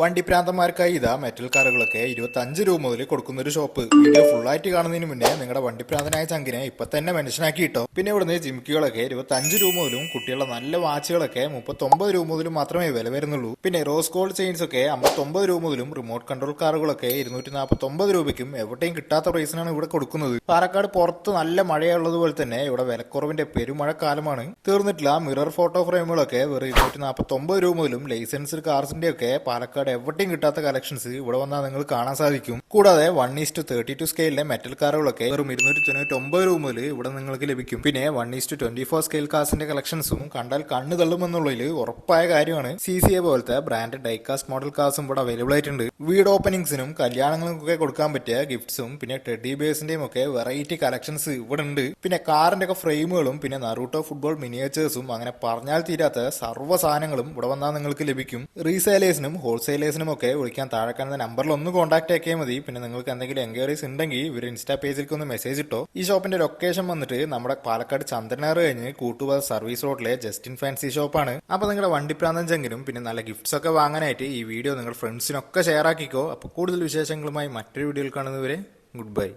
വണ്ടിപ്രാന്തന്മാർക്കായി ഇതാ മെറ്റൽ കാറുകളൊക്കെ 25 രൂപ മുതൽ കൊടുക്കുന്ന ഒരു ഷോപ്പ്. വീഡിയോ ഫുള്ളായിട്ട് കാണുന്നതിന് മുന്നേ നിങ്ങളുടെ വണ്ടിപ്രാന്തനായ ചങ്കിനെ ഇപ്പൊ തന്നെ മെൻഷനാക്കി കിട്ടോ. പിന്നെ ഇവിടുന്ന് ജിംകികളൊക്കെ 25 രൂപ മുതലും കുട്ടികളുടെ നല്ല വാച്ചുകളൊക്കെ 39 രൂപ മുതലും മാത്രമേ വില വരുന്നുള്ളൂ. പിന്നെ റോസ് ഗോൾഡ് ചെയിൻസ് ഒക്കെ 59 രൂപ മുതലും റിമോട്ട് കൺട്രോൾ കാറുകളൊക്കെ 249 രൂപയ്ക്കും എവിടെയും കിട്ടാത്ത പ്രൈസിനാണ് ഇവിടെ കൊടുക്കുന്നത്. പാലക്കാട് പുറത്ത് നല്ല മഴയുള്ളതുപോലെ തന്നെ ഇവിടെ വിലക്കുറവിന്റെ പെരുമഴക്കാലമാണ്. തീർന്നിട്ടില്ല മിറർ ഫോട്ടോ ഫ്രെയിമുകളൊക്കെ വെറും 249 രൂപ മുതലും ലൈസൻസ്ഡ് കാർസിന്റെ ഒക്കെ പാലക്കാട് എവിടെയും കിട്ടാത്ത കളക്ഷൻസ് ഇവിടെ വന്നാൽ നിങ്ങൾ കാണാൻ സാധിക്കും. കൂടാതെ 1:32 സ്കെയിലിലെ മെറ്റൽ കാറുകളൊക്കെ വെറും 299 രൂപ മുതൽ ഇവിടെ നിങ്ങൾക്ക് ലഭിക്കും. പിന്നെ 1:24 സ്കെയിൽ കാർസിന്റെ കളക്ഷൻസും കണ്ടാൽ കണ്ണ് തള്ളുമെന്നുള്ളതിൽ ഉറപ്പായ കാര്യമാണ്. CCA പോലത്തെ ബ്രാൻഡ് ഡൈകാസ്റ്റ് മോഡൽ കാർസും ഇവിടെ അവൈലബിൾ ആയിട്ടുണ്ട്. വീട് ഓപ്പണിംഗ്സിനും കല്യാണങ്ങൾക്കൊക്കെ കൊടുക്കാൻ പറ്റിയ ഗിഫ്റ്റ്സും പിന്നെ ടെഡി ബേഴ്സിന്റെയും ഒക്കെ വെറൈറ്റി കളക്ഷൻസ് ഇവിടെ ഉണ്ട്. പിന്നെ കാറിന്റെ ഒക്കെ ഫ്രെയിമുകളും പിന്നെ നറൂട്ടോ ഫുട്ബോൾ മിനിയേച്ചേഴ്സും അങ്ങനെ പറഞ്ഞാൽ തീരാത്ത സർവ്വ സാധനങ്ങളും ഇവിടെ വന്നാൽ നിങ്ങൾക്ക് ലഭിക്കും. റീസെയിലേഴ്സിനും ഹോൾസെയിലേഴ്സിനും ഒക്കെ വിളിക്കാൻ താഴെ കാണുന്ന നമ്പറിൽ ഒന്ന് കോൺടാക്ട് ആക്കിയാൽ മതി. പിന്നെ നിങ്ങൾക്ക് എന്തെങ്കിലും എൻക്വയറീസ് ഉണ്ടെങ്കിൽ ഇവർ ഇൻസ്റ്റാ പേജിലേക്ക് ഒന്ന് മെസ്സേജ് ഇട്ടോ. ഈ ഷോപ്പിന്റെ ലൊക്കേഷൻ വന്നിട്ട് നമ്മുടെ പാലക്കാട് ചന്ദ്രനാർ കഴിഞ്ഞ് കൂട്ടുപാത സർവീസ് റോഡിലെ ജസ്റ്റിൻ ഫാൻസി ഷോപ്പാണ്. അപ്പൊ നിങ്ങളുടെ വണ്ടിപ്രാന്തം ചെങ്കിലും പിന്നെ നല്ല ഗിഫ്റ്റ്സ് ഒക്കെ വാങ്ങാനായിട്ട് ഈ വീഡിയോ നിങ്ങളുടെ ഫ്രണ്ട്സിനൊക്കെ ഷെയർ ആക്കിക്കോ. അപ്പൊ കൂടുതൽ വിശേഷങ്ങളുമായി മറ്റൊരു വീഡിയോയിൽ കാണുന്നവരെ ഗുഡ് ബൈ.